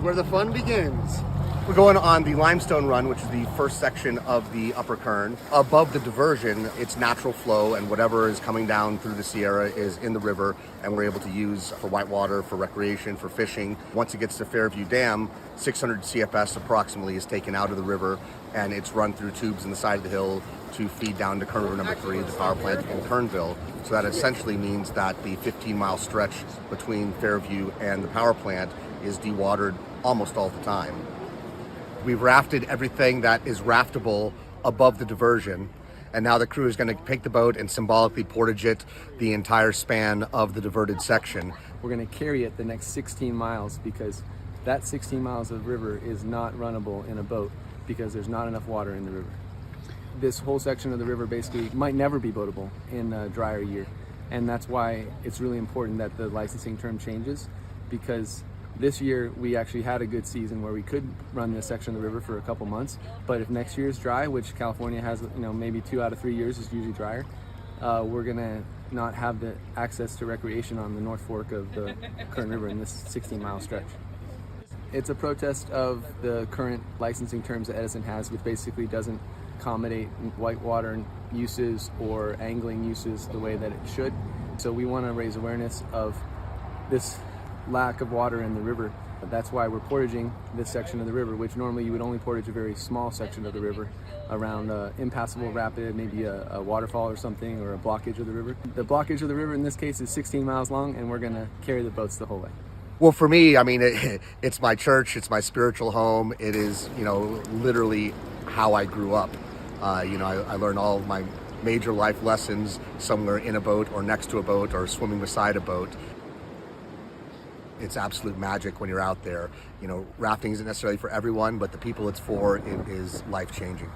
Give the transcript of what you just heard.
where the fun begins. We're going on the limestone run, which is the first section of the upper Kern. Above the diversion, it's natural flow, and whatever is coming down through the Sierra is in the river, and we're able to use for whitewater, for recreation, for fishing. Once it gets to Fairview Dam, 600 CFS approximately is taken out of the river, and it's run through tubes in the side of the hill to feed down to Kern River number 3, the power plant in Kernville. So that essentially means that the 15-mile stretch between Fairview and the power plant is dewatered almost all the time. We've rafted everything that is raftable above the diversion, and now the crew is going to take the boat and symbolically portage it the entire span of the diverted section. We're going to carry it the next 16 miles because that 16 miles of river is not runnable in a boat because there's not enough water in the river. This whole section of the river basically might never be boatable in a drier year, and that's why it's really important that the licensing term changes, because this year we actually had a good season where we could run this section of the river for a couple months, but if next year is dry, which California has, maybe 2 out of 3 years is usually drier, we're gonna not have the access to recreation on the North Fork of the Kern River in this 16-mile stretch. It's a protest of the current licensing terms that Edison has, which basically doesn't accommodate whitewater uses or angling uses the way that it should. So we want to raise awareness of this lack of water in the river. That's why we're portaging this section of the river, which normally you would only portage a very small section of the river around an impassable rapid, maybe a waterfall or something, or a blockage of the river. The blockage of the river in this case is 16 miles long, and we're going to carry the boats the whole way. Well, for me, it's my church, it's my spiritual home. It is, literally how I grew up. I learned all of my major life lessons somewhere in a boat or next to a boat or swimming beside a boat. It's absolute magic when you're out there. Rafting isn't necessarily for everyone, but the people it's for, it is life-changing.